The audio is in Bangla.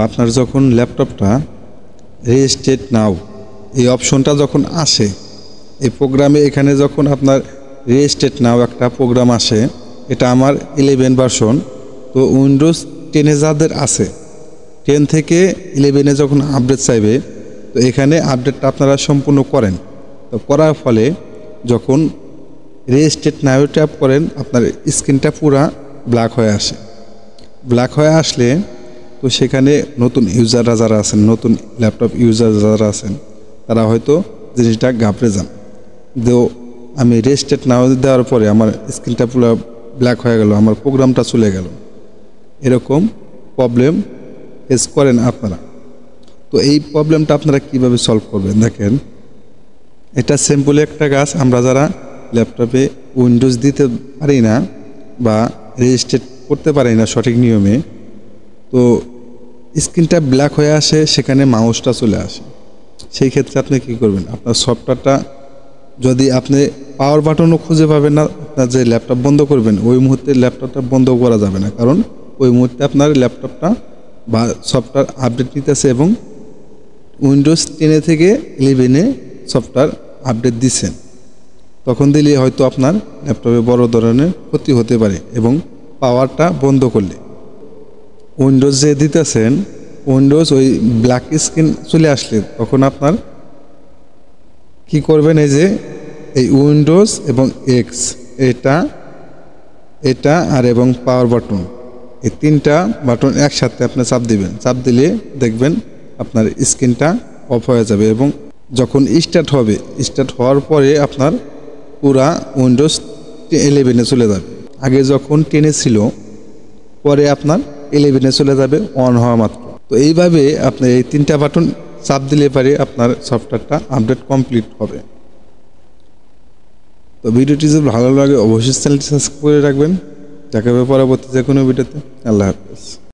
আপনার যখন ল্যাপটপটা রেজিস্টার্ড নাও এই অপশনটা যখন আসে, এই প্রোগ্রামে এখানে যখন আপনার রেজিস্টার্ড নাও একটা প্রোগ্রাম আসে, এটা আমার 11 ভার্সন। তো উইন্ডোজ 10-এ যাদের আছে, 10 থেকে 11-এ যখন আপডেট চাইবে, তো এখানে আপডেটটা আপনারা সম্পূর্ণ করেন। তো করার ফলে যখন রেজিস্টার্ড নাও ট্যাপ করেন, আপনার স্ক্রিনটা পুরা ব্ল্যাক হয়ে আসে। ব্ল্যাক হয়ে আসলে তো সেখানে নতুন ইউজাররা যারা আছেন, নতুন ল্যাপটপ ইউজার যারা আছেন, তারা হয়তো জিনিসটা ঘাবড়ে যান। আমি রেজিস্টার্ড নাও দেওয়ার পরে আমার স্ক্রিনটা পুরো ব্ল্যাক হয়ে গেল, আমার প্রোগ্রামটা চলে গেল। এরকম প্রবলেম ফেস করেন আপনারা। তো এই প্রবলেমটা আপনারা কিভাবে সলভ করবেন? দেখেন, এটা সিম্পল একটা কাজ। আমরা যারা ল্যাপটপে উইন্ডোজ দিতে পারি না বা রেজিস্টার্ড করতে পারি না সঠিক নিয়মে, তো স্ক্রিনটা ব্ল্যাক হয়ে আসে, সেখানে মাউসটা চলে আসে। সেই ক্ষেত্রে আপনি কি করবেন? আপনার সফটওয়্যারটা যদি আপনি পাওয়ার বাটনও খুঁজে পাবেন না, আপনার যে ল্যাপটপ বন্ধ করবেন ওই মুহূর্তে ল্যাপটপটা বন্ধ করা যাবে না, কারণ ওই মুহূর্তে আপনার ল্যাপটপটা বা সফটওয়্যার আপডেট নিতেছে এবং উইন্ডোজ 10 থেকে 11-এ সফটওয়্যার আপডেট দিচ্ছেন। তখন দিলে হয়তো আপনার ল্যাপটপে বড় ধরনের ক্ষতি হতে পারে। এবং পাওয়ারটা বন্ধ করলে উইন্ডোজ যে দিতেছেন, উইন্ডোজ ওই ব্ল্যাক স্ক্রিন চলে আসলে তখন আপনার কি করবেন? এই যে এই উইন্ডোজ এবং এক্স, এটা আর এবং পাওয়ার বাটন, এই 3টা বাটন একসাথে আপনি চাপ দিবেন। চাপ দিলে দেখবেন আপনার স্ক্রিনটা অফ হয়ে যাবে এবং যখন স্টার্ট হবে, স্টার্ট হওয়ার পরে আপনার পুরা উইন্ডোজ 11-এ চলে যাবে। আগে যখন 10-এ ছিল, পরে আপনার 11-এ চলে যাবে অন হওয়া মাত্র। তো এইভাবে আপনি এই 3টা বাটন চাপ দিলে পারে আপনার সফটওয়্যারটা আপডেট কমপ্লিট হবে। তো ভিডিওটি যদি ভালো লাগে অবশ্যই চ্যানেলটি সাবস্ক্রাইব করে রাখবেন। দেখা হবে পরবর্তী যে কোনো ভিডিওতে। আল্লাহ হাফেজ।